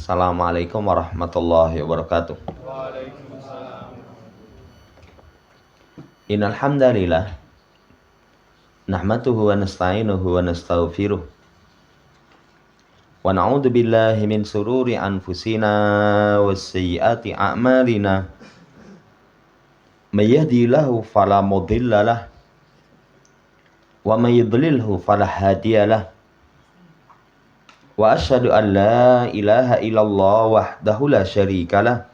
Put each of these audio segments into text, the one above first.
Assalamualaikum warahmatullahi wabarakatuh. Waalaikumsalam. Innal hamdalillah nahmaduhu wa nasta'inuhu wa nastaghfiruh wa na'udzu billahi min sururi anfusina wasayyiati a'malina. May yahdihillahu fala mudhillalah wa may yudlilhu fala hadiyalah. Wa asyhadu an la ilaha illallah wahdahu la syarikalah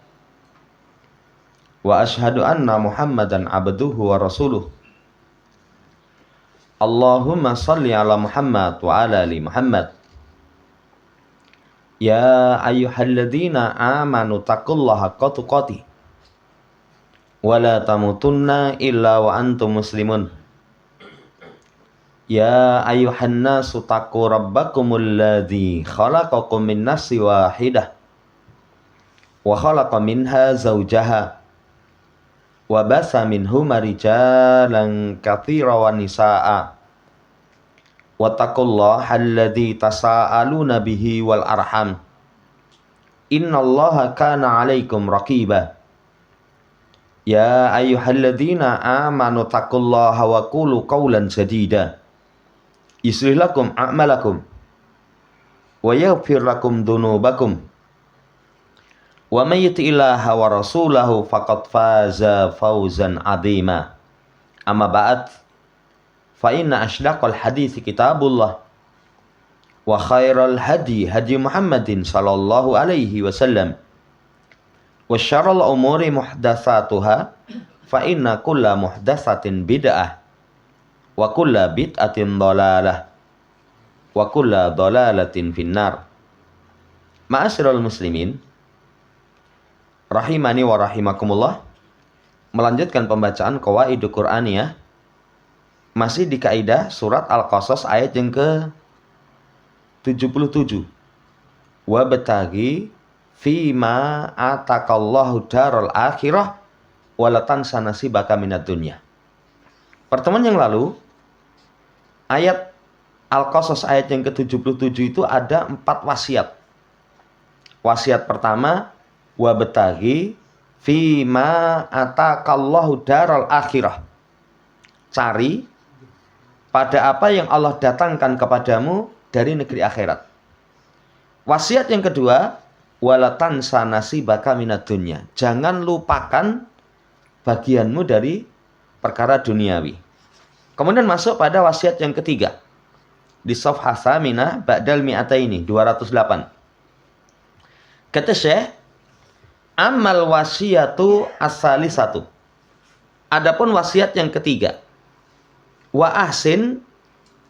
wa asyhadu anna Muhammadan abduhu wa rasuluh. Allahumma salli ala Muhammad wa ala ali Muhammad. Ya ayyuhalladzina amanu taqullaha haqqa tuqatih wa la tamutunna illa wa antum muslimun. Ya ayyuhan nasu taqu rabbakumul ladzi khalaqakum min nafsin wahidah wa khalaqa minha zawjaha wa basa minhuma rijalan katsiran wa nisaa. Wattaqullaha alladzi tasaaluna bihi wal arham. Innallaha kana 'alaikum raqiba. Ya ayyuhalladzina amanu taqullaha wa qulu qawlan sadida yuslih lakum a'malakum wa yaghfir lakum dhunubakum wa may yuti'illaha wa rasulahu faqad faza fawzan 'azima. Amma ba'd, fa inna asydaqal hadithi kitabullah wa khairal hadi hadi Muhammadin sallallahu alaihi wasallam wa syarrul umuri muhdatsatuha fa inna kulla muhdatsatin bid'ah wa kulla bid'atin dhalalah wa kulla dhalalatin finnar. Ma'asyiral muslimin rahimani wa rahimakumullah. Melanjutkan pembacaan qawaidul Qur'aniyah masih di kaidah surat Al-Qasas ayat yang ke-77. Wa bataghi fima atakallahu darul akhirah wa la tansa nasibaka minad dunya. Pertemuan yang lalu ayat Al-Qasas ayat yang ke-77 itu ada 4 wasiat. Wasiat pertama, wa bataghi fima atakallahu daral akhirah. Cari pada apa yang Allah datangkan kepadamu dari negeri akhirat. Wasiat yang kedua, wala tansa nasibaka minad dunya. Jangan lupakan bagianmu dari perkara duniawi. Kemudian masuk pada wasiat yang ketiga. Di Shafhah Tsaminah ba'dal mi'ataini 208. Kata Syekh, amal wasiyatu as-salisatu. Adapun wasiat yang ketiga, wa ahsin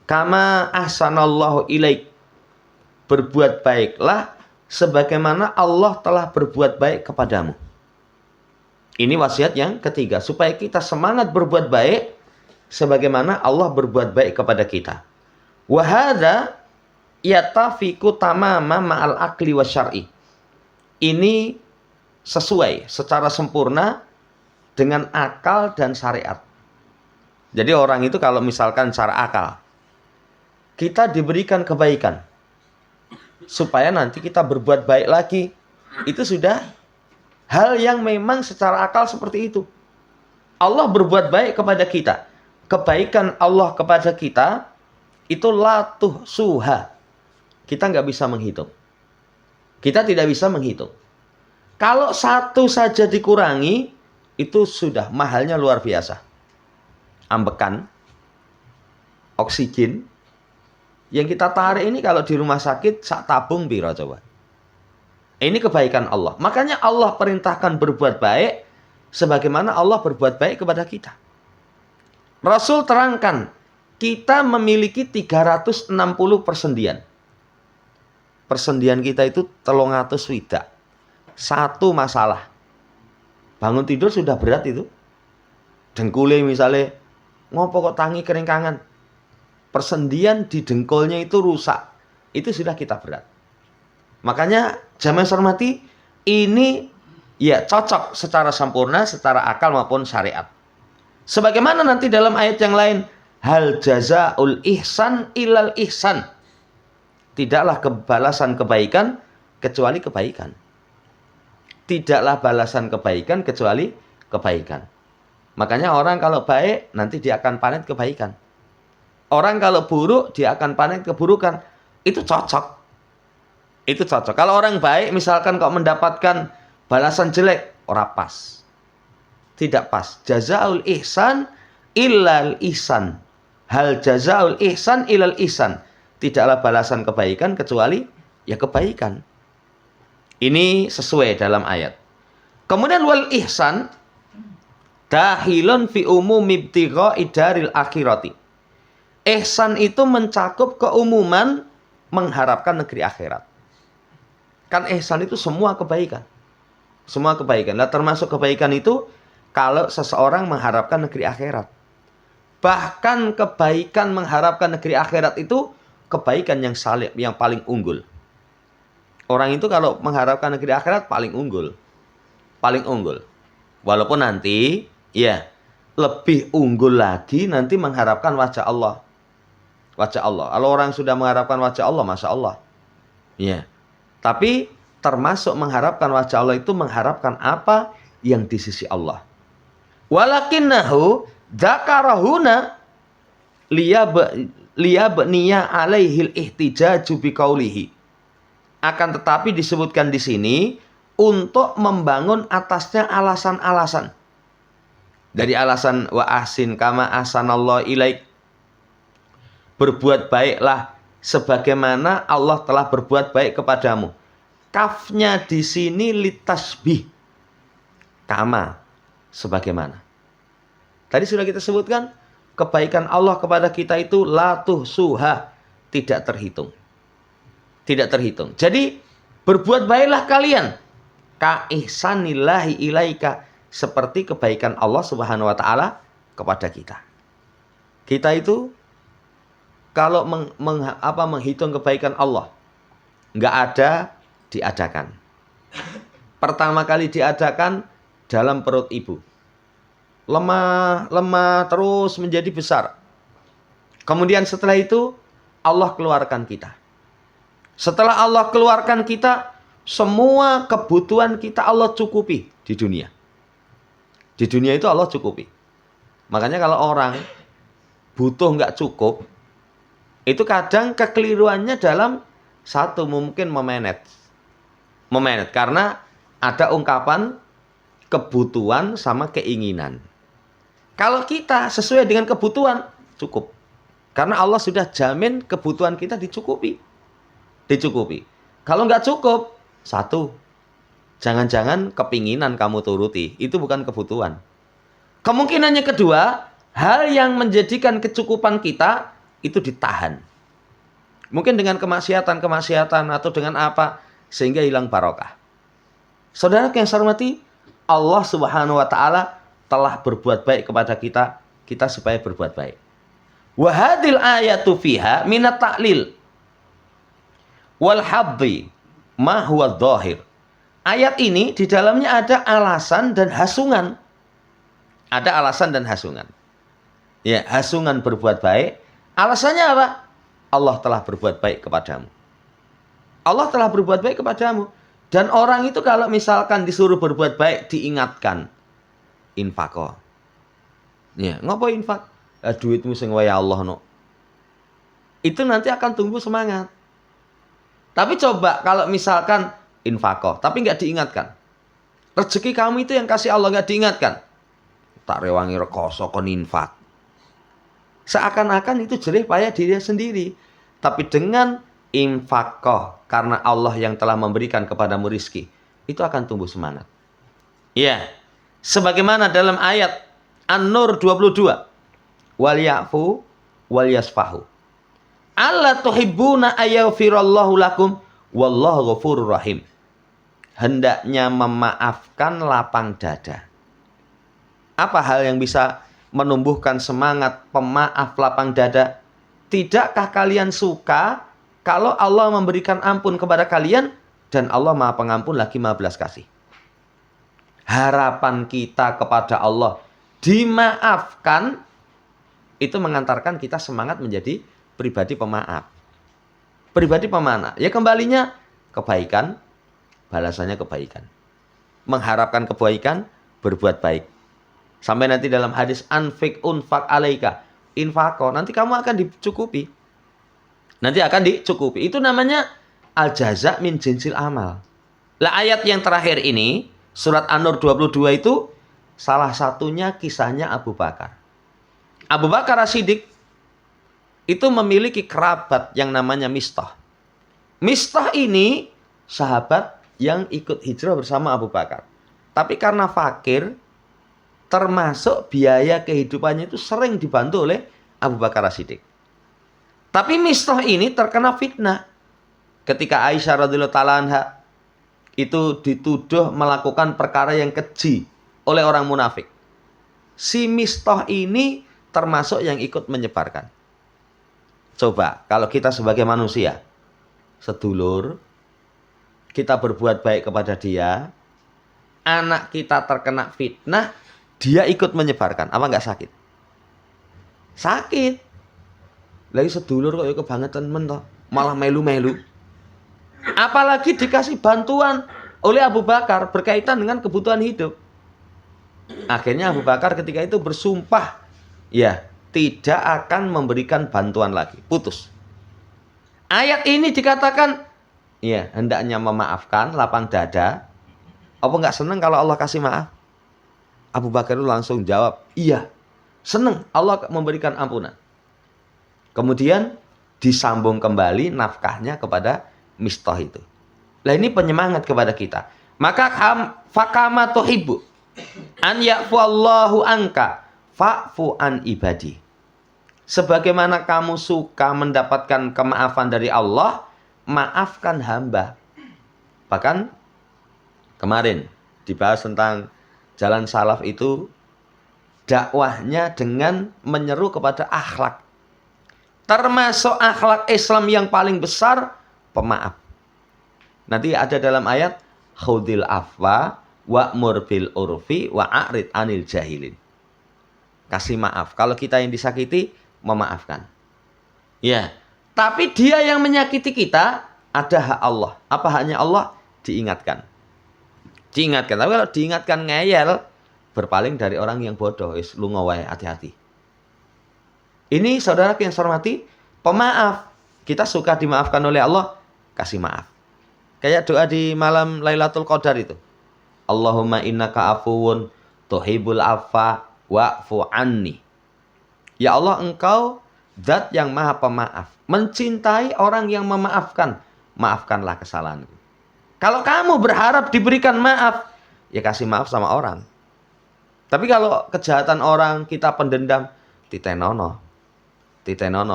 kama ahsanallahu ilaik. Berbuat baiklah sebagaimana Allah telah berbuat baik kepadamu. Ini wasiat yang ketiga, supaya kita semangat berbuat baik sebagaimana Allah berbuat baik kepada kita. Wa hadza yatafiqu tamama ma'al aqli wasyar'i. Ini sesuai secara sempurna dengan akal dan syariat. Jadi orang itu kalau misalkan secara akal, kita diberikan kebaikan supaya nanti kita berbuat baik lagi, itu sudah hal yang memang secara akal seperti itu. Allah berbuat baik kepada kita. Kebaikan Allah kepada kita itu latuh suha. Kita nggak bisa menghitung. Kita tidak bisa menghitung. Kalau satu saja dikurangi, itu sudah mahalnya luar biasa. Ambekan, oksigen, yang kita tarik ini kalau di rumah sakit sak tabung piro coba. Ini kebaikan Allah. Makanya Allah perintahkan berbuat baik sebagaimana Allah berbuat baik kepada kita. Rasul terangkan, kita memiliki 360 persendian. Persendian kita itu 300 swidak. Satu masalah. Bangun tidur sudah berat itu. Dengkulnya misalnya, ngopo kok tangi keringkangan. Persendian di dengkulnya itu rusak. Itu sudah kita berat. Makanya jamaah hormati, ini ya cocok secara sempurna, secara akal maupun syariat. Sebagaimana nanti dalam ayat yang lain, hal jazaul ihsan ilal ihsan. Tidaklah kebalasan kebaikan kecuali kebaikan. Tidaklah balasan kebaikan kecuali kebaikan. Makanya orang kalau baik nanti dia akan panen kebaikan. Orang kalau buruk dia akan panen keburukan. Itu cocok. Itu cocok. Kalau orang baik misalkan kok mendapatkan balasan jelek, ora pas. Tidak pas. Jazaul ihsan illal ihsan. Hal jazaul ihsan illal ihsan. Tidaklah balasan kebaikan kecuali ya kebaikan. Ini sesuai dalam ayat. Kemudian wal ihsan dahilun fi umumi ibtigha'i daril akhirati. Ihsan itu mencakup keumuman mengharapkan negeri akhirat. Kan ihsan itu semua kebaikan. Semua kebaikan. Nah, termasuk kebaikan itu kalau seseorang mengharapkan negeri akhirat. Bahkan kebaikan mengharapkan negeri akhirat itu kebaikan yang salib, yang paling unggul. Orang itu kalau mengharapkan negeri akhirat paling unggul. Paling unggul. Walaupun nanti ya lebih unggul lagi nanti mengharapkan wajah Allah. Wajah Allah. Kalau orang sudah mengharapkan wajah Allah, Masya Allah. Ya. Tapi termasuk mengharapkan wajah Allah itu mengharapkan apa yang di sisi Allah. Walakinnahu dzakarahuna liyabniya alaihil ihtijaju biqaulihi. Akan tetapi disebutkan di sini untuk membangun atasnya alasan-alasan. Dari alasan wa ahsin kama ahsanallahu ilaik. Berbuat baiklah sebagaimana Allah telah berbuat baik kepadamu. Kafnya di sini litasbih. Kama, sebagaimana. Tadi sudah kita sebutkan, kebaikan Allah kepada kita itu la tuhsuha, tidak terhitung. Tidak terhitung. Jadi, berbuat baiklah kalian. Ka ihsanillahi ilaika, seperti kebaikan Allah Subhanahu wa taala kepada kita. Kita itu kalau menghitung kebaikan Allah, nggak ada diadakan. Pertama kali diadakan dalam perut ibu. Lemah terus menjadi besar. Kemudian setelah itu Allah keluarkan kita. Setelah Allah keluarkan kita, semua kebutuhan kita Allah cukupi di dunia. Di dunia itu Allah cukupi. Makanya kalau orang butuh nggak cukup, itu kadang kekeliruannya dalam satu mungkin memanage. Karena ada ungkapan kebutuhan sama keinginan. Kalau kita sesuai dengan kebutuhan, cukup. Karena Allah sudah jamin kebutuhan kita dicukupi. Kalau nggak cukup, satu, jangan-jangan kepinginan kamu turuti. Itu bukan kebutuhan. Kemungkinannya kedua, hal yang menjadikan kecukupan kita itu ditahan. Mungkin dengan kemaksiatan atau dengan apa sehingga hilang barokah. Saudara yang saya hormati, Allah Subhanahu wa taala telah berbuat baik kepada kita supaya berbuat baik. Wa hadil ayatu fiha minat ta'lil wal habbi ma huwa dhahir. Ayat ini di dalamnya ada alasan dan hasungan. Ada alasan dan hasungan. Ya, hasungan berbuat baik. Alasannya apa? Allah telah berbuat baik kepadamu. Allah telah berbuat baik kepadamu. Dan orang itu kalau misalkan disuruh berbuat baik, diingatkan. Infako. Ya, ngopo infak? Duitmu sing wae Allah no. Itu nanti akan tumbuh semangat. Tapi coba kalau misalkan infako, tapi nggak diingatkan. Rezeki kamu itu yang kasih Allah nggak diingatkan. Tak rewangi rekoso kon infak. Seakan-akan itu jerih payah diri sendiri. Tapi dengan infakoh, karena Allah yang telah memberikan kepadamu rizki, itu akan tumbuh semangat. Ya, sebagaimana dalam ayat An-Nur 22. Wal ya'fu wal yasfahu. Alla tuhibbuna ayaghfirallahu lakum wallahu ghafurur rahim. Hendaknya memaafkan lapang dada. Apa hal yang bisa menumbuhkan semangat pemaaf lapang dada? Tidakkah kalian suka kalau Allah memberikan ampun kepada kalian dan Allah Maha Pengampun lagi Maha Belas Kasih? Harapan kita kepada Allah dimaafkan itu mengantarkan kita semangat menjadi pribadi pemaaf. Pribadi pemana? Ya kembalinya kebaikan balasannya kebaikan. Mengharapkan kebaikan, berbuat baik. Sampai nanti dalam hadis anfik unfak alaika, infako, nanti kamu akan dicukupi. Nanti akan dicukupi. Itu namanya al-jaza min jinsil amal. Lah ayat yang terakhir ini, surat An-Nur 22 itu salah satunya kisahnya Abu Bakar. Abu Bakar As-Siddiq itu memiliki kerabat yang namanya Mistah. Mistah ini sahabat yang ikut hijrah bersama Abu Bakar. Tapi karena fakir, termasuk biaya kehidupannya itu sering dibantu oleh Abu Bakar As-Siddiq. Tapi Mistah ini terkena fitnah. Ketika Aisyah radhiyallahu ta'ala anha itu dituduh melakukan perkara yang keji oleh orang munafik. Si Mistah ini termasuk yang ikut menyebarkan. Coba kalau kita sebagai manusia, sedulur, kita berbuat baik kepada dia, anak kita terkena fitnah, dia ikut menyebarkan. Apa nggak sakit? Sakit. Lagi sedulur kok kebangetan mentoh, malah melu-melu. Apalagi dikasih bantuan oleh Abu Bakar berkaitan dengan kebutuhan hidup. Akhirnya Abu Bakar ketika itu bersumpah, ya, tidak akan memberikan bantuan lagi. Putus. Ayat ini dikatakan, ya, hendaknya memaafkan, lapang dada. Apa nggak senang kalau Allah kasih maaf? Abu Bakar itu langsung jawab, iya, senang Allah memberikan ampunan. Kemudian disambung kembali nafkahnya kepada Mistah itu. Lah ini penyemangat kepada kita. Maka fakama tuhibbu an ya'fu Allahu anka fa'fu an ibadi. Sebagaimana kamu suka mendapatkan kemaafan dari Allah, maafkan hamba. Bahkan kemarin dibahas tentang jalan salaf itu dakwahnya dengan menyeru kepada akhlak. Termasuk akhlak Islam yang paling besar, pemaaf. Nanti ada dalam ayat khudil afwa wa'mur bil urfi wa'arid anil jahilin. Kasih maaf. Kalau kita yang disakiti, memaafkan. Ya, tapi dia yang menyakiti kita, ada hak Allah. Apa haknya Allah? Diingatkan. Diingatkan. Tapi kalau diingatkan ngeyel, berpaling dari orang yang bodoh. Lu ngawai, hati-hati. Ini saudara yang saya hormati, pemaaf. Kita suka dimaafkan oleh Allah, kasih maaf. Kayak doa di malam Lailatul Qadar itu. Allahumma innaka afuwun tuhibbul afwa wa'fu anni. Ya Allah, engkau zat yang maha pemaaf, mencintai orang yang memaafkan. Maafkanlah kesalahanku. Kalau kamu berharap diberikan maaf, ya kasih maaf sama orang. Tapi kalau kejahatan orang kita pendendam, titenono,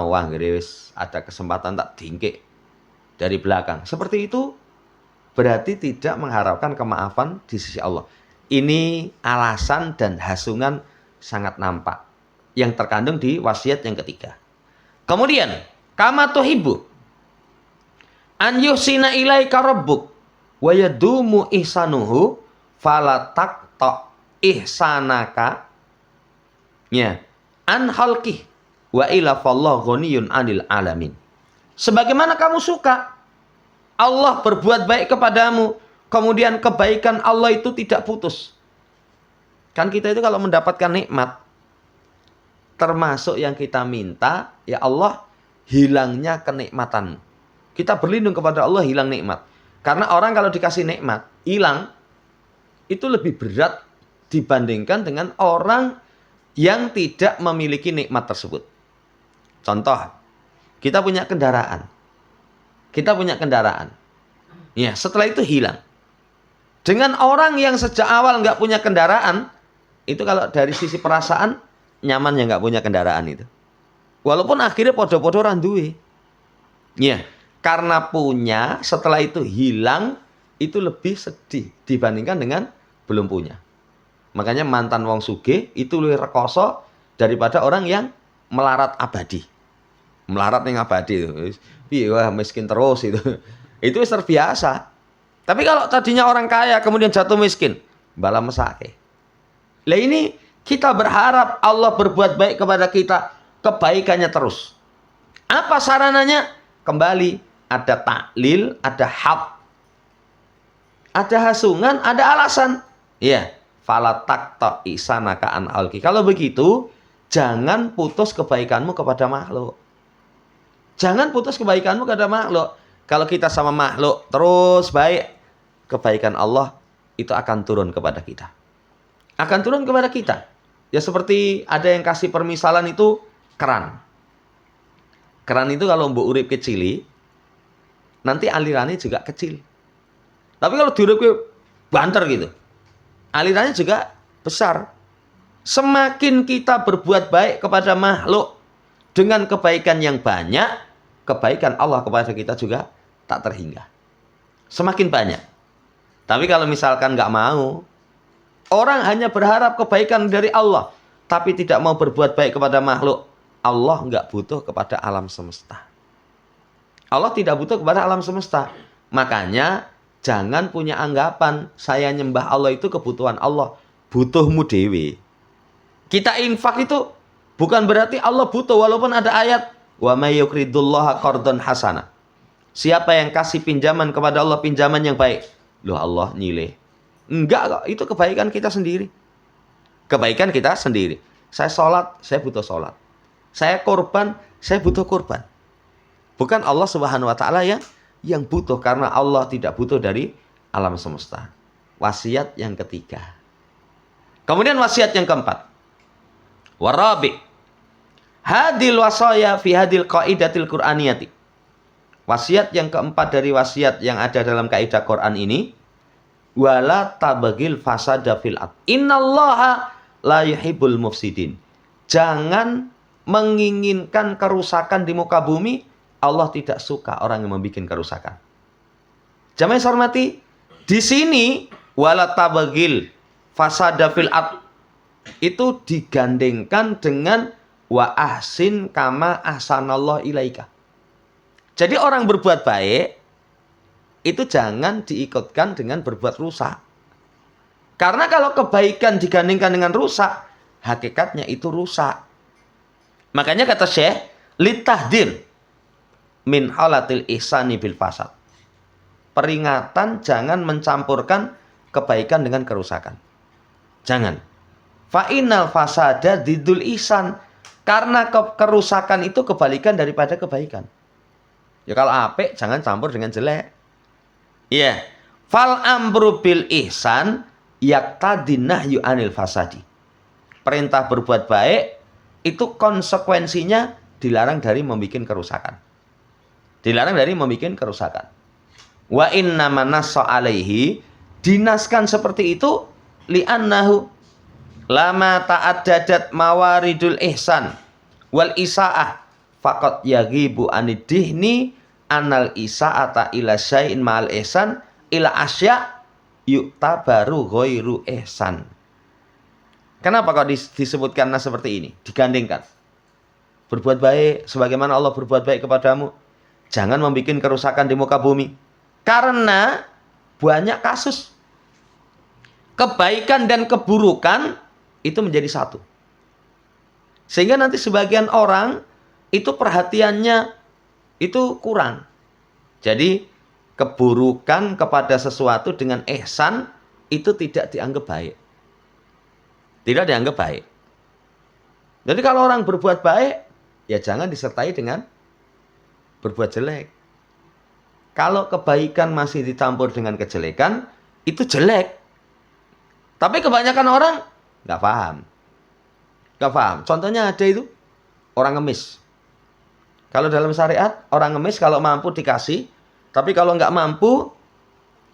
wah wis ada kesempatan tak dingkik dari belakang. Seperti itu berarti tidak mengharapkan kemaafan di sisi Allah. Ini alasan dan hasungan sangat nampak yang terkandung di wasiat yang ketiga. Kemudian, kama tuhibbu an yusina ilaika rabbuk wa yadumu ihsanuhu fala taqta ihsanaka ya an khalqih wa ila fallahu ghaniyun 'anil alamin. Sebagaimana kamu suka Allah berbuat baik kepadamu, kemudian kebaikan Allah itu tidak putus. Kan kita itu kalau mendapatkan nikmat, termasuk yang kita minta, ya Allah, hilangnya kenikmatanmu. Kita berlindung kepada Allah hilang nikmat. Karena orang kalau dikasih nikmat, hilang, itu lebih berat dibandingkan dengan orang yang tidak memiliki nikmat tersebut. Contoh, kita punya kendaraan. Ya, setelah itu hilang. Dengan orang yang sejak awal nggak punya kendaraan, itu kalau dari sisi perasaan, nyaman yang nggak punya kendaraan itu. Walaupun akhirnya podo-podo randuwe. Ya, karena punya, setelah itu hilang, itu lebih sedih dibandingkan dengan belum punya. Makanya mantan wong sugih itu lebih rekoso daripada orang yang melarat abadi. Melarat yang abadi itu. Wah, miskin terus itu. Itu terbiasa. Tapi kalau tadinya orang kaya kemudian jatuh miskin, bala mesake. Lah ini kita berharap Allah berbuat baik kepada kita, kebaikannya terus. Apa sarananya? Kembali ada taklil, ada hab. Ada hasungan, ada alasan. Iya, fala taqta isanaka an alki. Kalau begitu, jangan putus kebaikanmu kepada makhluk. Jangan putus kebaikanmu kepada makhluk. Kalau kita sama makhluk terus baik, kebaikan Allah itu akan turun kepada kita. Akan turun kepada kita. Ya seperti ada yang kasih permisalan itu keran. Keran itu kalau mbok urip kecili, nanti alirannya juga kecil. Tapi kalau diurip banter gitu, alirannya juga besar. Semakin kita berbuat baik kepada makhluk dengan kebaikan yang banyak, kebaikan Allah kepada kita juga tak terhingga. Semakin banyak. Tapi kalau misalkan nggak mau, orang hanya berharap kebaikan dari Allah, tapi tidak mau berbuat baik kepada makhluk. Allah nggak butuh kepada alam semesta. Allah tidak butuh kepada alam semesta. Makanya jangan punya anggapan saya nyembah Allah itu kebutuhan Allah. Butuhmu dewe. Kita infak itu bukan berarti Allah butuh, walaupun ada ayat wa may yuqridullaha qardan hasana. Siapa yang kasih pinjaman kepada Allah pinjaman yang baik, loh Allah nyileh. Enggak kok, itu kebaikan kita sendiri. Kebaikan kita sendiri. Saya sholat, saya butuh sholat. Saya korban, saya butuh korban. Bukan Allah Subhanahu wa taala yang butuh, karena Allah tidak butuh dari alam semesta. Wasiat yang ketiga. Kemudian wasiat yang keempat. Warabi. Hadil wasaya fi hadil qaidatil Qur'aniyati. Wasiat yang keempat dari wasiat yang ada dalam kaidah Quran ini, wala tabagil fasada fil ard. Innallaha la yuhibbul mufsidin. Jangan menginginkan kerusakan di muka bumi. Allah tidak suka orang yang membuat kerusakan. Jamaah hormati, di sini wala tabagil fasada fil ard itu digandengkan dengan wa ahsin kama ahsanallahu ilaika. Jadi orang berbuat baik itu jangan diikutkan dengan berbuat rusak. Karena kalau kebaikan digandingkan dengan rusak, hakikatnya itu rusak. Makanya kata Syekh, litahdir min halatil ihsani bil fasad. Peringatan jangan mencampurkan kebaikan dengan kerusakan. Jangan. Fa innal fasada didul ihsan. Karena kerusakan itu kebalikan daripada kebaikan. Ya kalau apik jangan campur dengan jelek. Iya. Fal amru bil ihsan yaqtadi nahyu anil fasadi. Perintah berbuat baik itu konsekuensinya dilarang dari membuat kerusakan. Dilarang dari membuat kerusakan. Wa inna manassa alaihi, dinaskan seperti itu li'annahu lama ta'addadat mawaridul ihsan wal isaah faqad yaghibu anidihni anal isaata ila syai'in ma'al ihsan ila asya yuktabaru ghairu ihsan. Kenapa kok disebutkan seperti ini? Digandingkan. Berbuat baik sebagaimana Allah berbuat baik kepadamu. Jangan membuat kerusakan di muka bumi. Karena banyak kasus kebaikan dan keburukan itu menjadi satu. Sehingga nanti sebagian orang itu perhatiannya itu kurang. Jadi keburukan kepada sesuatu dengan ihsan itu tidak dianggap baik. Tidak dianggap baik. Jadi kalau orang berbuat baik, ya jangan disertai dengan berbuat jelek. Kalau kebaikan masih dicampur dengan kejelekan, itu jelek. Tapi kebanyakan orang nggak paham. Nggak paham. Contohnya ada itu, orang ngemis. Kalau dalam syariat, orang ngemis kalau mampu dikasih, tapi kalau nggak mampu,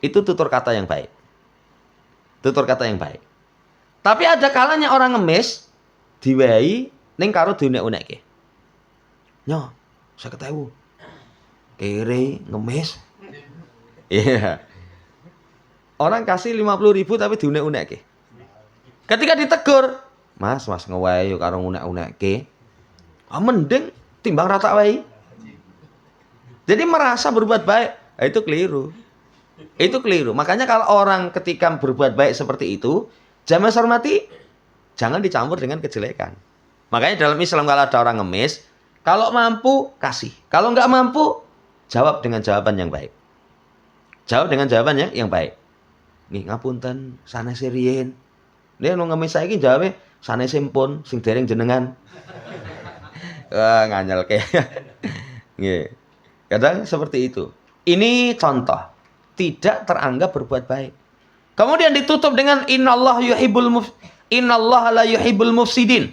itu tutur kata yang baik. Tutur kata yang baik. Tapi ada kalanya orang ngemis, diwehi, ning karo diunek-unekke. Nyo, saya ketahu. Kere, ngemis. Iya. Orang kasih 50.000 tapi diunek-unekke. Ketika ditegur, Mas ngewehi yo karo ngunek-unekke. Ah mending timbang rata wae. Jadi merasa berbuat baik, itu keliru. Itu keliru. Makanya kalau orang ketika berbuat baik seperti itu, jamaah hormati, jangan dicampur dengan kejelekan. Makanya dalam Islam kalau ada orang ngemis, kalau mampu kasih. Kalau nggak mampu, jawab dengan jawaban yang baik. Jawab dengan jawaban yang baik. Nggih ngapunten sanese riyin. Nek ngemis saiki jawabe sanese pun sing dereng jenengan. Wah, nganyelke. Nggih. Kadang seperti itu. Ini contoh tidak teranggap berbuat baik. Kemudian ditutup dengan innallaha la yuhibbul mufsidin.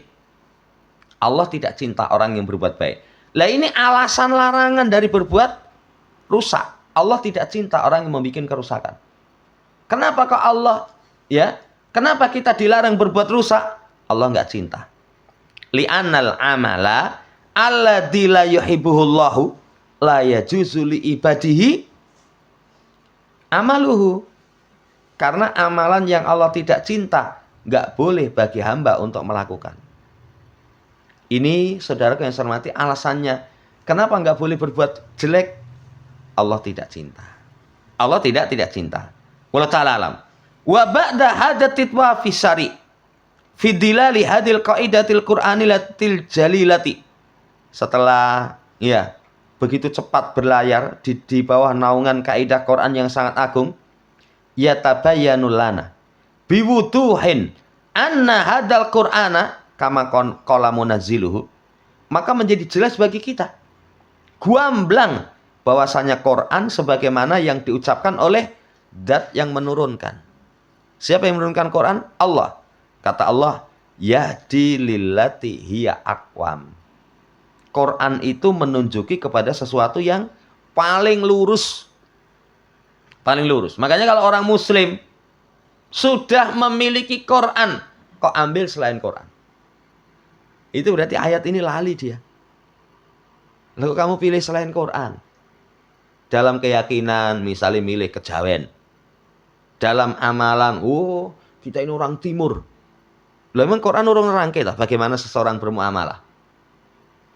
Allah tidak cinta orang yang berbuat baik. Lah ini alasan larangan dari berbuat rusak. Allah tidak cinta orang yang membuat kerusakan. Kenapa kok Allah ya? Kenapa kita dilarang berbuat rusak? Allah enggak cinta. Li'annal amala alladzi la yuhibbuhullahu la yajuzu li ibadihi amaluhu. Karena amalan yang Allah tidak cinta enggak boleh bagi hamba untuk melakukan. Ini saudaraku yang saya hormati alasannya. Kenapa enggak boleh berbuat jelek? Allah tidak cinta. Allah tidak cinta. Wallahu ta'ala alam. Wa ba'da hadatit wa fisari fi dilali hadil qaidatil qur'anilatil jalilati. Setelah ya begitu cepat berlayar di bawah naungan kaidah Quran yang sangat agung, yatabayyanul lana biwuduhin anna hadal qur'ana kama qala munazziluhu. Maka menjadi jelas bagi kita gamblang bahwasanya Quran sebagaimana yang diucapkan oleh zat yang menurunkan. Siapa yang menurunkan Quran? Allah. Kata Allah, yahdi lillati hiya aqwam. Quran itu menunjuki kepada sesuatu yang paling lurus. Paling lurus. Makanya kalau orang muslim sudah memiliki Quran, kok ambil selain Quran? Itu berarti ayat ini lali dia. Lalu kamu pilih selain Quran. Dalam keyakinan, misalnya milih kejawen. Dalam amalan, kita ini orang timur. Lah memang Quran orang rangkai lah bagaimana seseorang bermuamalah.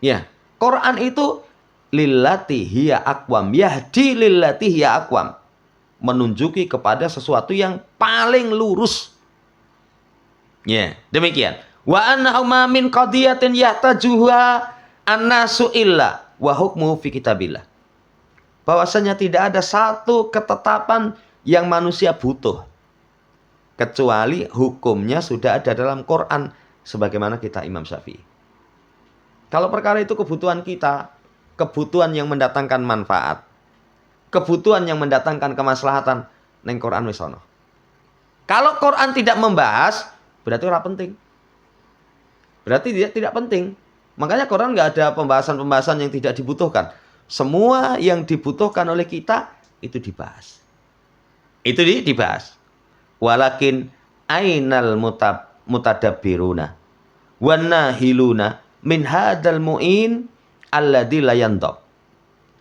Ya, Quran itu lillati hiya aqwam, yahdi lillati hiya aqwam. Menunjuki kepada sesuatu yang paling lurus. Ya, demikian. Wa annahu ma min qadiyatin yahtajuha annasu illa wa hukmu fi kitabillah. Bahwasanya tidak ada satu ketetapan yang manusia butuh kecuali hukumnya sudah ada dalam Quran sebagaimana kita Imam Syafi'i. Kalau perkara itu kebutuhan kita, kebutuhan yang mendatangkan manfaat, kebutuhan yang mendatangkan kemaslahatan, neng Quran wis ono. Kalau Quran tidak membahas, berarti ora penting. Berarti dia tidak penting. Makanya Quran nggak ada pembahasan-pembahasan yang tidak dibutuhkan. Semua yang dibutuhkan oleh kita itu dibahas. Itu dibahas. Walakin ainal mutadabbiruna wan nahiluna min hadzal mu'in alladzi la yandab.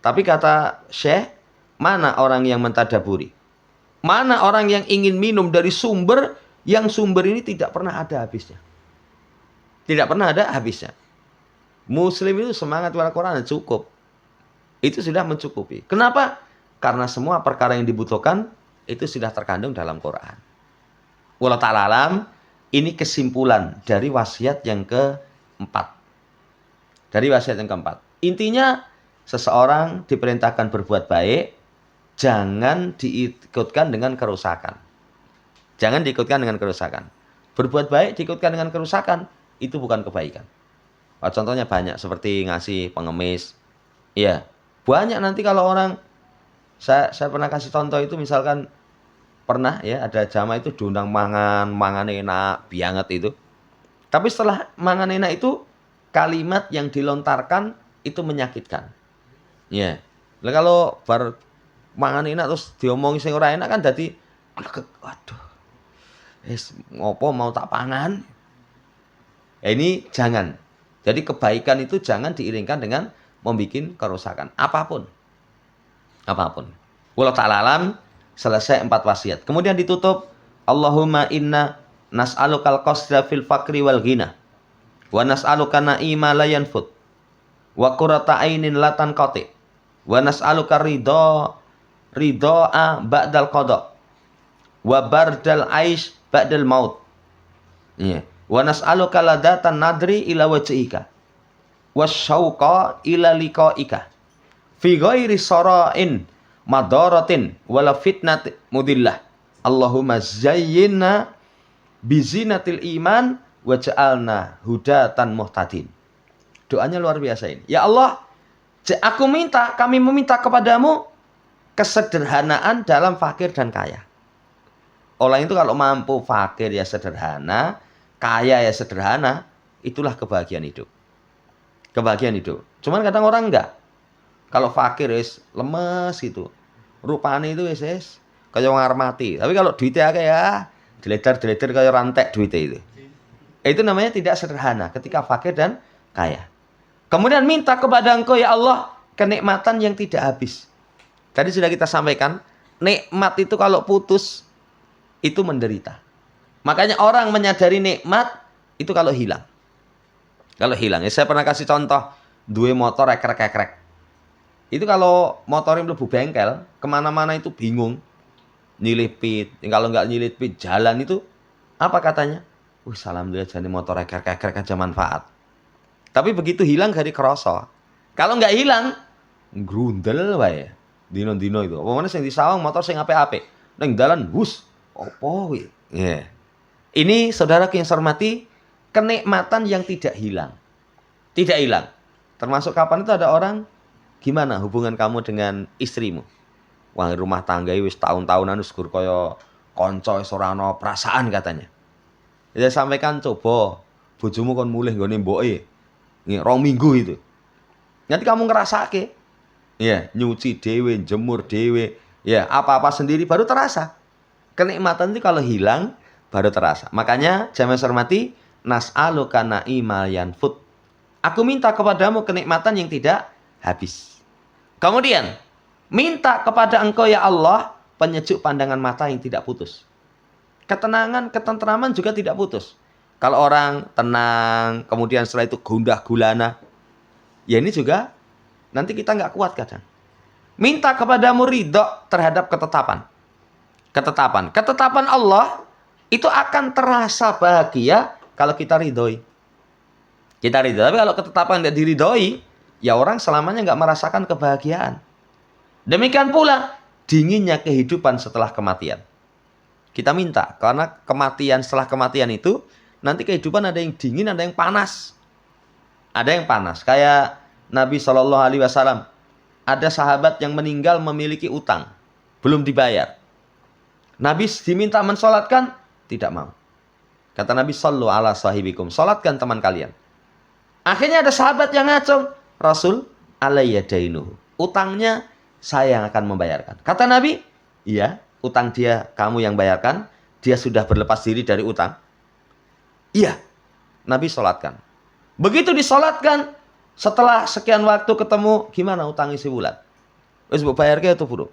Tapi kata Syekh, mana orang yang mentadaburi? Mana orang yang ingin minum dari sumber yang sumber ini tidak pernah ada habisnya? Tidak pernah ada habisnya. Muslim itu semangat baca Quran cukup. Itu sudah mencukupi. Kenapa? Karena semua perkara yang dibutuhkan itu sudah terkandung dalam Quran. Wallahu ta'ala alam, ini kesimpulan dari wasiat yang keempat. Dari wasiat yang keempat. Intinya, seseorang diperintahkan berbuat baik, jangan diikutkan dengan kerusakan. Jangan diikutkan dengan kerusakan. Berbuat baik diikutkan dengan kerusakan, itu bukan kebaikan. Contohnya banyak, seperti ngasih pengemis. Iya, banyak nanti kalau orang, saya pernah kasih contoh itu, misalkan pernah ya ada jamaah itu diundang mangan enak, bianget itu. Tapi setelah mangan enak itu, kalimat yang dilontarkan itu menyakitkan. Ya, yeah. Kalau bar mangan enak terus diomongi sing ora enak kan dadi waduh. Ngopo mau tak pangan? Ya, ini jangan. Jadi kebaikan itu jangan diiringkan dengan membuat kerusakan apapun. Apapun. Wallahu ta'ala alam, selesai 4 wasiat. Kemudian ditutup, Allahumma inna nas'alukal qasda fil faqri wal ghina wa nas'aluka na'ima la yanfud wa qurrata ainin la tanqati wa nas'aluka ridha'a ba'dal qada wa bardal aish ba'dal maut. Iya. Wa nas'aluka ladatan nadri ila wajhika wasyauqa ila liqa'ika fi ghairi sara'in madaratin wala fitnat mudillah. Allahumma zayyinna bizinatil iman waj'alna hudatan muhtadin. Doanya luar biasa ini. Ya Allah, kami meminta kepadamu kesederhanaan dalam fakir dan kaya. Orang itu kalau mampu fakir ya sederhana, kaya ya sederhana, itulah kebahagiaan hidup. Kebahagiaan hidup. Cuman kadang orang enggak. Kalau fakir wis lemes gitu. Rupane itu wis kaya wong arep mati. Tapi kalau duitnya akeh ya diledar-diledar kaya rantek duitnya itu. Itu namanya tidak sederhana ketika fakir dan kaya. Kemudian minta kepada Engkau ya Allah kenikmatan yang tidak habis. Tadi sudah kita sampaikan, nikmat itu kalau putus itu menderita. Makanya orang menyadari nikmat itu kalau hilang. Kalau hilang, ya saya pernah kasih contoh, dua motor ekrek-ekrek. Itu kalau motornya mlebu bengkel, kemana-mana itu bingung. Nyilipit, kalau nggak nyilipit jalan itu, apa katanya? Alhamdulillah jadi motor ekrek-ekrek aja manfaat. Tapi begitu hilang gak dikerasa. Kalau nggak hilang, grundel wae. Dino-dino itu. Apa mana sing disawang motor sing apik-apik. Ning dalan bus. Opo kuwi? Yeah. Ini saudara yang saya hormati, kenikmatan yang tidak hilang. Tidak hilang. Termasuk kapan itu ada orang, gimana hubungan kamu dengan istrimu? Wah, rumah tangga wis tahun-tahunan wis gur kaya kanca wis ora ana perasaan katanya. Ya sampaikan coba bojomu kon mulih nggone mboke. Nggih, 2 minggu itu. Nanti kamu ngerasake. Ya, nyuci dhewe, jemur dhewe, ya apa-apa sendiri baru terasa. Kenikmatan itu kalau hilang baru terasa. Makanya jamaah hormati, nas'aluka na'imal yanfud. Aku minta kepadamu kenikmatan yang tidak habis. Kemudian, minta kepada Engkau ya Allah penyejuk pandangan mata yang tidak putus. Ketenangan, ketentraman juga tidak putus. Kalau orang tenang, kemudian setelah itu gundah gulana, ya ini juga nanti kita nggak kuat kadang. Minta kepadamu ridho terhadap ketetapan. Ketetapan Allah itu akan terasa bahagia kalau kita ridhoi. Kita ridho. Tapi kalau ketetapan tidak diridhoi, ya orang selamanya nggak merasakan kebahagiaan. Demikian pula dinginnya kehidupan setelah kematian. Kita minta, karena kematian setelah kematian itu, nanti kehidupan ada yang dingin, ada yang panas. Ada yang panas. Kayak Nabi SAW, ada sahabat yang meninggal memiliki utang, belum dibayar. Nabi diminta mensolatkan, tidak mau. Kata Nabi, sallu ala sahibikum, solatkan teman kalian. Akhirnya ada sahabat yang ngacung, Rasul, alayya dainuhu, utangnya saya yang akan membayarkan. Kata Nabi, iya, utang dia kamu yang bayarkan, dia sudah berlepas diri dari utang. Iya, Nabi solatkan. Begitu disolatkan, setelah sekian waktu ketemu, gimana utang isi bulan? Wis mbok bayarke atau buruk?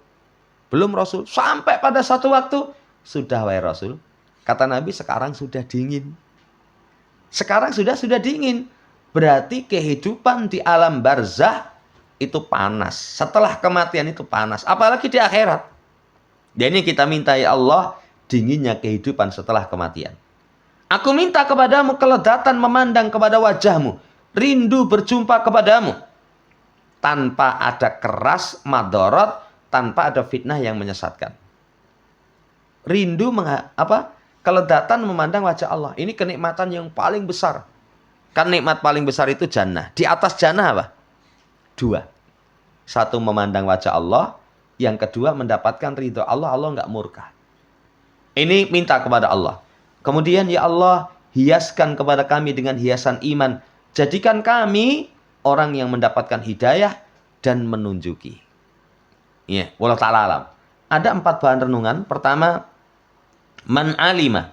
Belum Rasul. Sampai pada satu waktu, sudah wahai Rasul. Kata Nabi, sekarang sudah dingin. Sekarang sudah dingin. Berarti kehidupan di alam barzah itu panas. Setelah kematian itu panas. Apalagi di akhirat. Dan ini kita minta ya Allah, dinginnya kehidupan setelah kematian. Aku minta kepadamu keledatan memandang kepada wajahmu. Rindu berjumpa kepadamu. Tanpa ada keras, madorot, tanpa ada fitnah yang menyesatkan. Rindu keledatan memandang wajah Allah. Ini kenikmatan yang paling besar. Kan nikmat paling besar itu jannah. Di atas jannah apa? 2. 1 memandang wajah Allah. Yang kedua mendapatkan ridho Allah. Allah nggak murka. Ini minta kepada Allah. Kemudian ya Allah, hiaskan kepada kami dengan hiasan iman. Jadikan kami orang yang mendapatkan hidayah dan menunjuki. Ya, wallahu ta'ala alam. Ada 4 bahan renungan. Pertama, man alima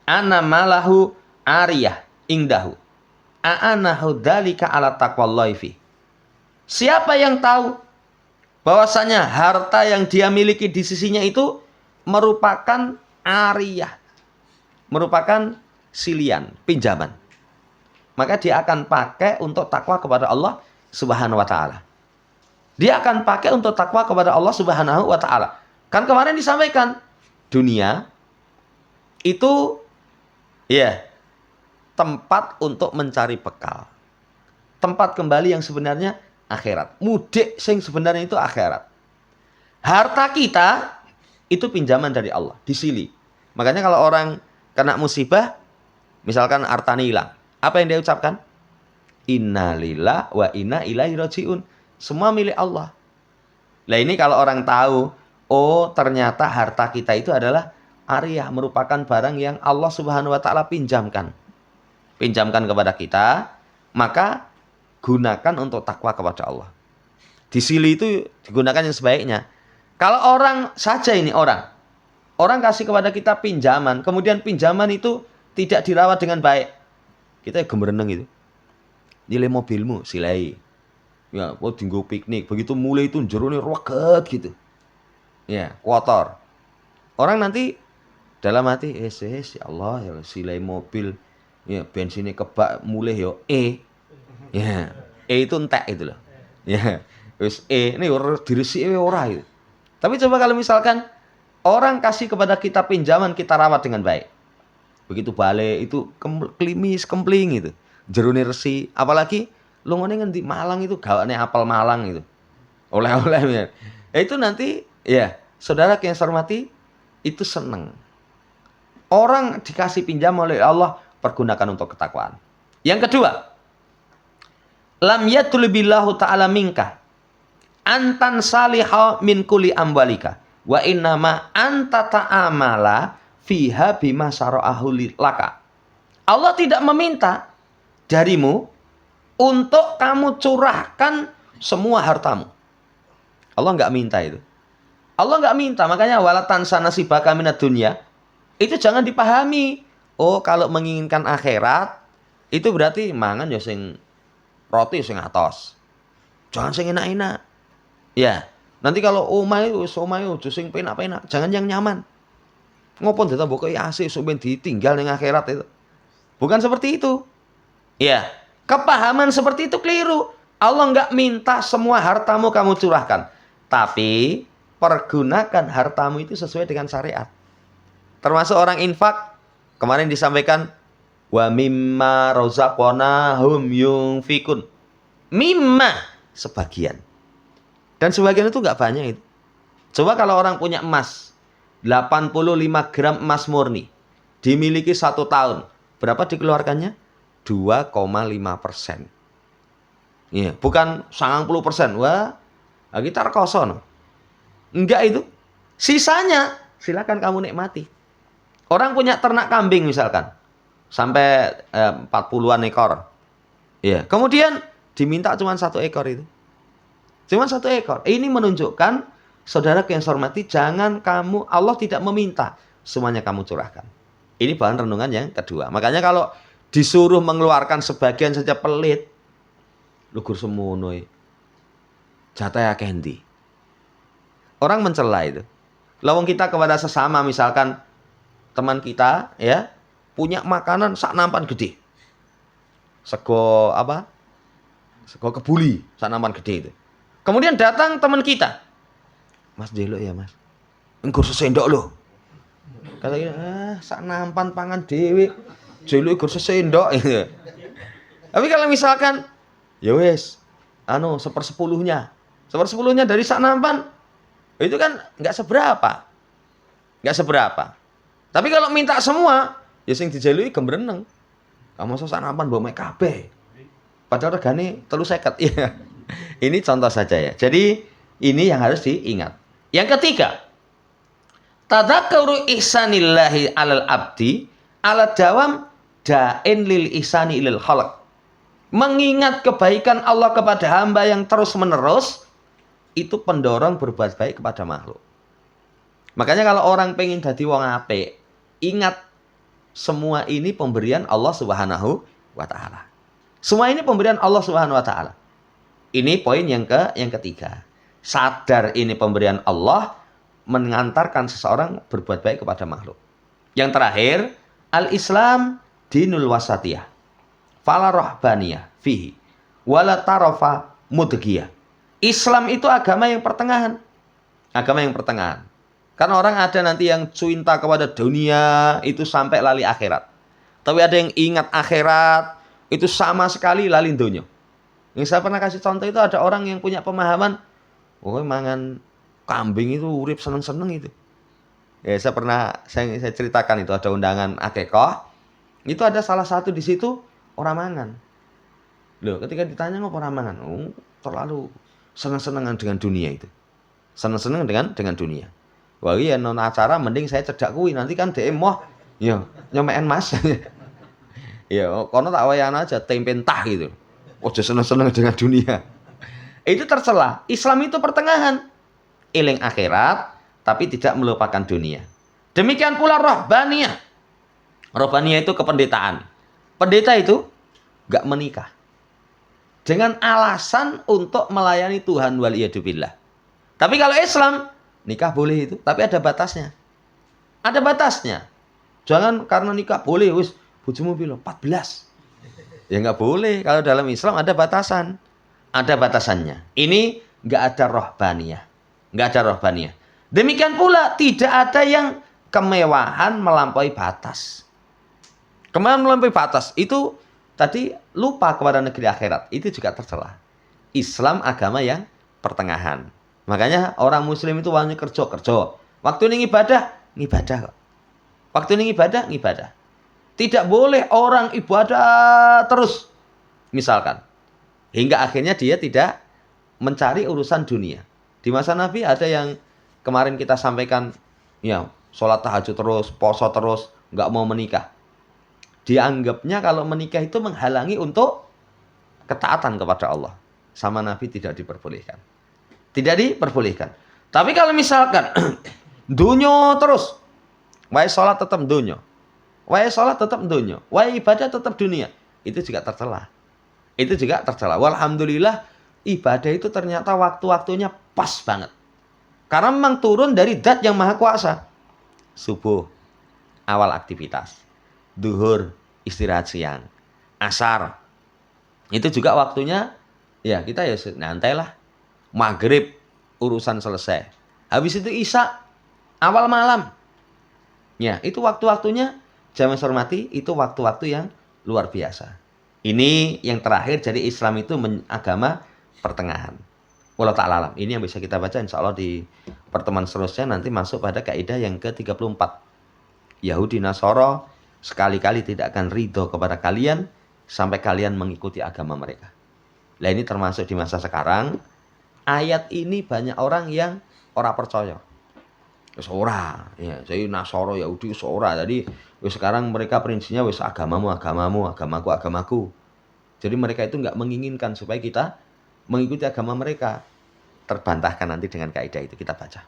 ana malahu ariyah ingdahu a'anahu dzalika ala taqwallahi fi. Siapa yang tahu bahwasanya harta yang dia miliki di sisinya itu merupakan ariyah, merupakan silian, pinjaman, maka dia akan pakai untuk takwa kepada Allah Subhanahu wa taala. Dia akan pakai untuk takwa kepada Allah Subhanahu wa taala. Kan kemarin disampaikan, dunia itu ya tempat untuk mencari bekal. Tempat kembali yang sebenarnya akhirat. Mudik sing sebenarnya itu akhirat. Harta kita itu pinjaman dari Allah, disili. Makanya kalau orang kena musibah, misalkan hartanya hilang, apa yang dia ucapkan? Innalillah wa inna ilaihi rajiun. Semua milik Allah. Nah ini kalau orang tahu, oh ternyata harta kita itu adalah ariyah, merupakan barang yang Allah Subhanahu wa taala pinjamkan. Pinjamkan kepada kita, maka gunakan untuk takwa kepada Allah. Disili itu digunakan yang sebaiknya. Kalau orang saja ini orang kasih kepada kita pinjaman, kemudian pinjaman itu tidak dirawat dengan baik. Kita gemereneng itu. Nilai mobilmu silai. Ya, mau tinggal piknik, begitu mulai itu jerone roket gitu. Ya, kotor. Orang nanti dalam hati, ya Allah ya silai mobil, ya bensinnya kebak mulai yo ya, itu entek itu loh. Ya, wis ini diresiki ora itu. Tapi coba kalau misalkan orang kasih kepada kita pinjaman, kita rawat dengan baik. Begitu balik itu klimis, kempling gitu. Jerone resi, apalagi lu ngene ngendi Malang itu gawane apel Malang itu. Oleh-oleh ya. Itu nanti ya, saudara yang saya hormati itu seneng. Orang dikasih pinjam oleh Allah, pergunakan untuk ketakwaan. Yang kedua, lam yatlubillahu ta'ala minka antan salihah min kulli amwalika wa innama anta ta'amala fiha bima syara'ahu laka. Allah tidak meminta darimu untuk kamu curahkan semua hartamu. Allah nggak minta itu. Allah nggak minta, makanya walatan sanasibaka minad dunya itu jangan dipahami. Oh, kalau menginginkan akhirat itu berarti mangan ya sing roti sing atos. Jangan sing enak-enak. Ya, nanti kalau omah itu sing penak-penak, jangan yang nyaman. Ngopon ditambah kaya AC sampeyan ditinggal ning akhirat itu. Bukan seperti itu. Ya, kepahaman seperti itu keliru. Allah enggak minta semua hartamu kamu curahkan, tapi pergunakan hartamu itu sesuai dengan syariat. Termasuk orang infak, kemarin disampaikan wa mimma razaqnahum yunfikun. Mimma sebagian. Dan sebagian itu enggak banyak itu. Coba kalau orang punya emas 85 gram emas murni, dimiliki 1 tahun, berapa dikeluarkannya? 2,5%. Ya, bukan 90%. Wah, kita rekoso no. Enggak itu. Sisanya silakan kamu nikmati. Orang punya ternak kambing misalkan, sampai 40-an ekor. Ya, kemudian diminta cuma 1 ekor itu. Cuma 1 ekor. Ini menunjukkan, saudara yang saya hormati, jangan kamu, Allah tidak meminta semuanya kamu curahkan. Ini bahan renungan yang kedua. Makanya kalau disuruh mengeluarkan sebagian saja pelit, lugur semono jatah akeh endi. Orang mencela itu. Lawang kita kepada sesama, misalkan teman kita ya punya makanan sak nampan gede. Sego apa? Sego kebuli, sak nampan gede itu. Kemudian datang teman kita. Mas delok ya, Mas. Engko sesendok loh. Kata kita, sak nampan pangan dhewe. Delok engko sesendok gitu. Tapi kalau misalkan ya wis, 1/10-nya. 1/10-nya dari sak nampan. Itu kan enggak seberapa. Enggak seberapa. Tapi kalau minta semua, ya sing dijaluki gemreneng. Kamu sak nampan mbok mek kabeh. Padahal regane 350. Iya. Ini contoh saja ya. Jadi ini yang harus diingat. Yang ketiga, tadzakuru ihsanillahi 'alal abdi 'ala dawam da'in lil ihsani ilal khalq. Mengingat kebaikan Allah kepada hamba yang terus-menerus itu pendorong berbuat baik kepada makhluk. Makanya kalau orang pengen jadi wong apik, ingat semua ini pemberian Allah Subhanahu wa taala. Semua ini pemberian Allah Subhanahu wa taala. Ini poin yang ketiga. Sadar ini pemberian Allah, mengantarkan seseorang berbuat baik kepada makhluk. Yang terakhir, al-Islam dinul wasatiyah. Fala rahbaniyah fihi. Wala tarafa mudghiyah. Islam itu agama yang pertengahan. Agama yang pertengahan. Karena orang ada nanti yang cinta kepada dunia itu sampai lali akhirat. Tapi ada yang ingat akhirat itu sama sekali lali dunia. Yang saya pernah kasih contoh itu ada orang yang punya pemahaman, oh mangan kambing itu urip seneng-seneng itu. Ya, saya ceritakan itu ada undangan akekah. Itu ada salah satu di situ orang mangan. Loh, ketika ditanya ngapa orang mangan? Oh, terlalu seneng-senengan dengan dunia itu. Seneng-seneng dengan dunia. Wah, iya non acara mending saya cedak kuwi, nanti kan DM moh. Ya, nyomekan Mas. Ya, kono tak wayan aja tempe entah gitu. Ojo seneng-seneng dengan dunia. Itu tercela. Islam itu pertengahan. Eling akhirat tapi tidak melupakan dunia. Demikian pula rohbaniyah. Rohbaniyah itu kependetaan. Pendeta itu gak menikah. Dengan alasan untuk melayani Tuhan waliyadzubillah. Tapi kalau Islam, nikah boleh itu. Tapi ada batasnya. Ada batasnya. Jangan karena nikah boleh, wis bojomu piro? 14. Ya nggak boleh. Kalau dalam Islam ada batasan. Ada batasannya. Ini nggak ada rohbaniyah. Nggak ada rohbaniyah. Demikian pula tidak ada yang kemewahan melampaui batas. Kemewahan melampaui batas itu tadi lupa kepada negeri akhirat. Itu juga tercela. Islam agama yang pertengahan. Makanya orang muslim itu wanya kerja. Waktu ini ngibadah kok. Waktu ini ngibadah. Tidak boleh orang ibadah terus. Misalkan. Hingga akhirnya dia tidak mencari urusan dunia. Di masa Nabi ada yang kemarin kita sampaikan. Ya, sholat tahajud terus, poso terus, nggak mau menikah. Dianggapnya kalau menikah itu menghalangi untuk ketaatan kepada Allah. Sama Nabi tidak diperbolehkan. Tidak diperbolehkan. Tapi kalau misalkan dunyo terus, wae sholat tetap dunyo, wae sholat tetap dunyo, wae ibadah tetap dunia, itu juga tercela. Itu juga tercela. Walhamdulillah ibadah itu ternyata waktu-waktunya pas banget. Karena memang turun dari zat yang maha kuasa. Subuh awal aktivitas, duhur istirahat siang, asar itu juga waktunya ya kita ya nyantai lah. Maghrib urusan selesai. Habis itu isya awal malam. Ya, itu waktu-waktunya jamaah hormati, itu waktu-waktu yang luar biasa. Ini yang terakhir, jadi Islam itu agama pertengahan. Wallahu ta'ala alam. Ini yang bisa kita baca insya Allah di pertemuan seterusnya, nanti masuk pada kaidah yang ke-34. Yahudi Nasara sekali-kali tidak akan ridho kepada kalian sampai kalian mengikuti agama mereka. Nah, ini termasuk di masa sekarang. Ayat ini banyak orang yang ora percaya. Wis ora, ya, saya Nasara Yahudi wis ora. Jadi wis sekarang mereka prinsipnya wis agamamu, agamaku. Jadi mereka itu enggak menginginkan supaya kita mengikuti agama mereka. Terbantahkan nanti dengan kaidah itu kita baca.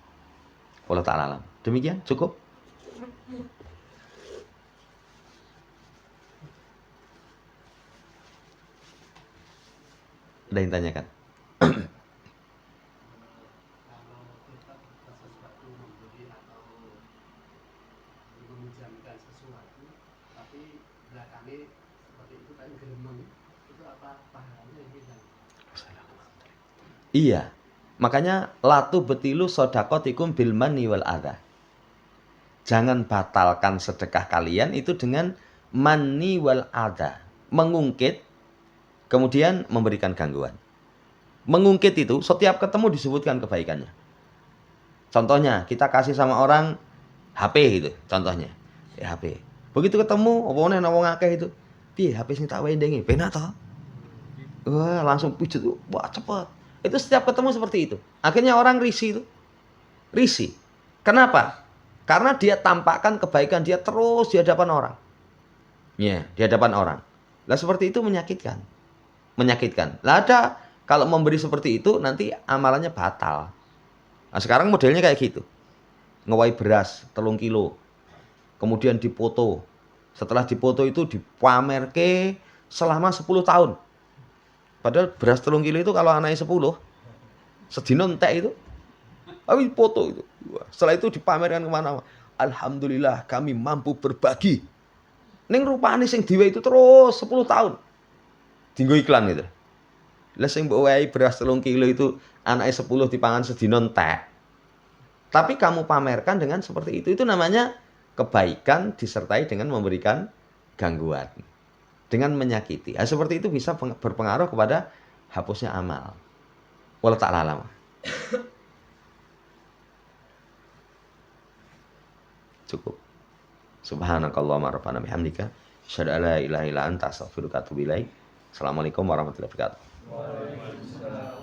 Wallahu ta'ala alam. Demikian cukup. Ada yang tanyakan? Iya, makanya latu betilu sodakotikum bil manni wal adha. Jangan batalkan sedekah kalian itu dengan manni wal adha. Mengungkit, kemudian memberikan gangguan. Mengungkit itu setiap ketemu disebutkan kebaikannya. Contohnya, kita kasih sama orang HP gitu, contohnya. Ya, HP. Begitu ketemu, apa-apa wong akeh itu. Piye HP sing tak wendengi, penak to? Wah, langsung pijat. Wah, cepet. Itu setiap ketemu seperti itu. Akhirnya orang risih itu. Risih. Kenapa? Karena dia tampakkan kebaikan dia terus di hadapan orang. Ya, di hadapan orang. Lah seperti itu menyakitkan. Menyakitkan. Lah ada kalau memberi seperti itu nanti amalannya batal. Nah, sekarang modelnya kayak gitu. Ngewai beras 3 kilo. Kemudian dipoto. Setelah dipoto itu dipamerke selama 10 tahun. Padahal beras 3 kilo itu kalau anaknya 10, sedino entek itu. Tapi foto itu. Setelah itu dipamerkan kemana-mana. Alhamdulillah kami mampu berbagi. Ning rupane sing diwe itu terus 10 tahun. Dinggo iklan gitu. Lah sing mbok wae beras 3 kilo itu anaknya 10 dipangan sedino entek. Tapi kamu pamerkan dengan seperti itu. Itu namanya kebaikan disertai dengan memberikan gangguan. Dengan menyakiti. Nah, seperti itu bisa berpengaruh kepada hapusnya amal. Wallahu ta'ala alam. Cukup. Subhanakallahumma rabbana bihamdika asyhadu an la ilaha illa anta astaghfiruka wa atubu ilaik. Assalamualaikum warahmatullahi wabarakatuh.